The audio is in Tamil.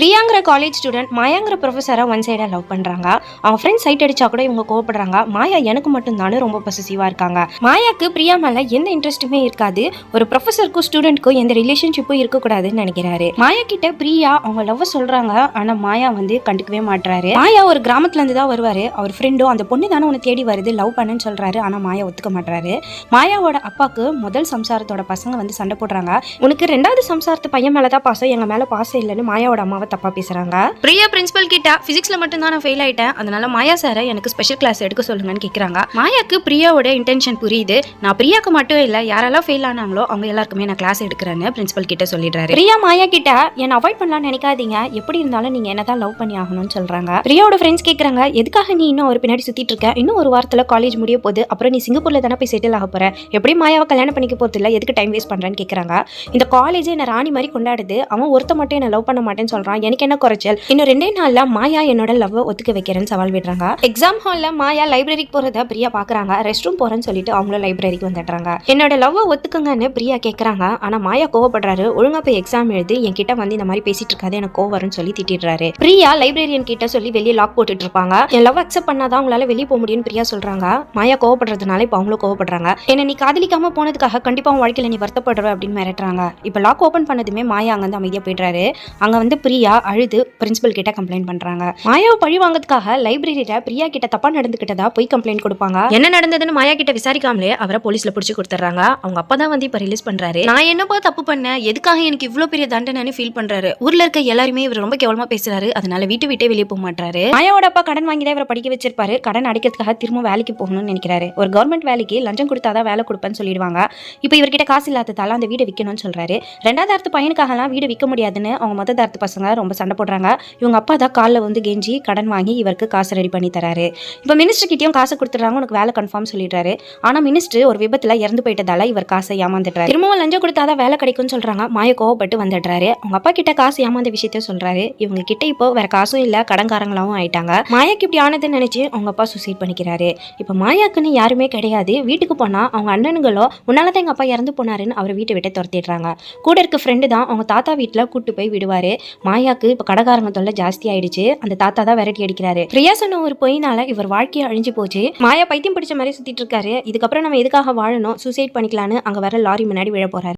பிரியாங்கிற காலேஜ் ஸ்டூடெண்ட் மாயாங்கிற ப்ரொஃபஸரை ஒன் சைடாக லவ் பண்ணுறாங்க. அவங்க ஃப்ரெண்ட்ஸ் சைட் அடிச்சா கூட இவங்க கோவப்படுறாங்க. மாயா எனக்கு மட்டும் தானே ரொம்ப பொசசிவாக இருக்காங்க. மாயாக்கு பிரியா மேலே எந்த இன்ட்ரெஸ்ட்டுமே இருக்காது. ஒரு ப்ரொஃபஸருக்கும் ஸ்டூடெண்ட்க்கும் எந்த ரிலேஷன்ஷிப்பும் இருக்கக்கூடாதுன்னு நினைக்கிறாரு. மாயா கிட்ட பிரியா அவங்க லவ் சொல்றாங்க. ஆனால் மாயா கண்டுக்கவே மாட்டுறாரு. மாயா ஒரு கிராமத்துலேருந்து தான் வருவார். அவர் ஃப்ரெண்டும் அந்த பொண்ணு தானே உன்னை தேடி வருது லவ் பண்ணுன்னு சொல்றாரு. ஆனால் மாயா ஒத்துக்க மாட்டுறாரு. மாயாவோட அப்பாவுக்கு முதல் சம்சாரத்தோட பசங்க சண்டை போடுறாங்க. உனக்கு ரெண்டாவது சம்சாரத்து பையன் மேலே தான் பாசம், எங்க மேலே பாசம் இல்லைன்னு மாயாவோட அம்மா தப்பா பேசுறாங்க. பிரியா பிரின்சிபல் கிட்ட பிசிக்ஸ்ல மட்டும் தான் நான் ஃபெயில் ஆயிட்டேன், அதனால மாயா சாரை எனக்கு ஸ்பெஷல் கிளாஸ் எடுக்க சொல்லுங்கன்னு கேக்குறாங்க. மாயாக்கு பிரியாவோட இன்டென்ஷன் புரியுது. நான் பிரியாக்கு மட்டும் இல்ல யாரெல்லாம் ஃபெயில் ஆனாங்களோ அவங்க எல்லாருக்குமே நான் கிளாஸ் எடுக்கிறேன்னு பிரின்சிபல் கிட்ட சொல்லிடுறாரு. பிரியா மாயா கிட்ட என்ன அவாய்ட் பண்ணலாம்னு நினைக்காதீங்க, எப்படி இருந்தாலும் நீங்க என்னதான் லவ் பண்ணி ஆகணும்னு சொல்றாங்க. பிரியாவோட ஃப்ரெண்ட்ஸ் கேக்குறாங்க, எதுக்காக நீ இன்னும் ஒரு பின்னாடி சுத்திட்டு இருக்க, இன்னும் ஒரு வாரத்துல காலேஜ் முடிய போகுது, அப்புறம் நீ சிங்கப்பூர்ல தானே போய் செட்டில் ஆக போற, எப்படி மாயாவை கல்யாணம் பண்ணிக்க போறது இல்ல, எதுக்கு டைம் வேஸ்ட் பண்றேன்னு கேக்குறாங்க. இந்த காலேஜ் என்ன ராணி மாதிரி கொண்டாடுது, அவன் ஒருத்த மட்டும் என்ன லவ் பண்ண மாட்டேன்னு சொல்றான், எனக்கு என்ன குறைச்சல், இன்னும் 2 நாள்ல மாயா என்னோட லவ் ஒத்துக்க வைக்கிறேன்னு சவால் விடுறாங்க. எக்ஸாம் ஹால்ல மாயா லைப்ரரிக்கு போறத பிரியா பாக்குறாங்க. ரெஸ்ட் ரூம் போறேன்னு சொல்லிட்டு அவங்களும் லைப்ரரிக்கு வந்துடுறாங்க. என்னோட லவ் ஒத்துக்குங்கன்னு பிரியா கேக்குறாங்க. ஆனா மாயா கோவப்படுறாரு. ஒழுங்கா போய் எக்ஸாம் எழுதி என்கிட்ட இந்த மாதிரி பேசிட்டு இருக்காது, எனக்கு கோவம்னு சொல்லி திட்டிடுறாரு. பிரியா லைப்ரரியன் கிட்ட சொல்லி வெளியே லாக் போட்டுட்டு இருப்பாங்க. என் லவ் அக்செப்ட் பண்ணாதான் உங்களால வெளியே போக முடியும்னு பிரியா சொல்றாங்க. மாயா கோவப்படுறதுனால இப்ப அவங்களும் கோவப்படுறாங்க. என்ன நீ காதலிக்காம போனதுக்காக கண்டிப்பா உன் வாழ்க்கையில நீ வருத்தப்படுற அப்படின்னு மிரட்டுறாங்க. இப்ப லாக் ஓபன் பண்ணதுமே மாயா அங்க அமைதியா போயிடுறாரு. அங்க பிரியா அழுது பிரின்சிபல் கிட்ட கம்ப்ளைண்ட் பண்றாங்க. மாயாவை பழி வாங்கறதுக்காக லைப்ரரியில பிரியா கிட்ட தப்பா நடந்துக்கிட்டதா போய் கம்ப்ளைண்ட் கொடுப்பாங்க. என்ன நடந்ததுன்னு மாயா கிட்ட விசாரிக்காமலே அவரை போலீஸ்ல புடிச்சு கொடுத்துறாங்க. அவங்க அப்பதான் இப்ப ரிலீஸ் பண்றாரு. நான் என்னப்பா தப்பு பண்ணேன், எதுக்காக எனக்கு இவ்வளவு பெரிய தண்டனைன்னு ஃபீல் பண்றாரு. ஊர்ல இருக்க எல்லாருமே இவர் ரொம்ப கேவலமா பேசுறாரு, அதனால விட்டே வெளியே போக மாட்டாரு. மாயாவோட அப்பா கடன் வாங்கி தான் இவரை படிக்க வச்சிருப்பாரு. கடன் அடைக்கிறதுக்காக திரும்ப வேலைக்கு போகணும்னு நினைக்கிறாரு. ஒரு கவர்மெண்ட் வேலைக்கு லஞ்சம் கொடுத்தாதான் வேலை கொடுப்பேன்னு சொல்லிடுவாங்க. இப்ப இவர்கிட்ட காசு இல்லாததால அந்த வீடை விற்கணும்னு சொல்றாரு. 2வது தாரத்து பையனுக்காக எல்லாம் வீடு விற்க முடியாதுன்னு அவங்க மொத்த தாரத்து பசங்க ரொம்ப சண்டை போடுறாங்க. இவங்க அப்பா தான் காலில் கெஞ்சி கடன் வாங்கி இவருக்கு காசு ரெடி பண்ணி தராரு. இப்போ மினிஸ்டர் கிட்டயும் காசு கொடுத்துறாங்க, உனக்கு வேலை கன்ஃபார்ம் சொல்லிடுறாரு. ஆனா மினிஸ்டர் ஒரு விபத்துல இறந்து போயிட்டதால இவர் காசை ஏமாந்துட்டாரு. திரும்பவும் லஞ்சம் கொடுத்தாதான் வேலை கிடைக்கும்னு சொல்றாங்க. மாய கோவப்பட்டு வந்துடுறாரு. அவங்க அப்பா கிட்ட காசு ஏமாந்த விஷயத்த சொல்றாரு. இவங்க கிட்ட இப்போ வேற காசும் இல்ல, கடன்காரங்களாவும் ஆயிட்டாங்க. மாயாக்கு இப்படி ஆனதுன்னு நினைச்சு அவங்க அப்பா சூசைட் பண்ணிக்கிறாரு. இப்ப மாயாக்குன்னு யாருமே கிடையாது. வீட்டுக்கு போனா அவங்க அண்ணனுங்களோ உன்னாலதான் எங்க அப்பா இறந்து போனாருன்னு அவர் வீட்டை விட்டு துரத்திடுறாங்க. கூட இருக்க ஃப்ரெண்டு தான் அவங்க தாத்தா வீட்டுல கூட்டு போய் விடுவாரு. மாயாக்கு இப்ப கடகாரங்க தொல்லை ஜாஸ்தி ஆயிடுச்சு. அந்த தாத்தா தான் விரட்டி அடிக்கிறாரு. பிரியா சொன்ன ஒரு பொய்னால இவர் வாழ்க்கையை அழிஞ்சு போச்சு. மாயா பைத்தியம் பிடிச்ச மாதிரி சுத்திட்டு இருக்காரு. இதுக்கப்புறம் நம்ம எதுக்காக வாழணும், சூசைட் பண்ணிக்கலான்னு அங்க வர லாரி முன்னாடி விழ போறாரு.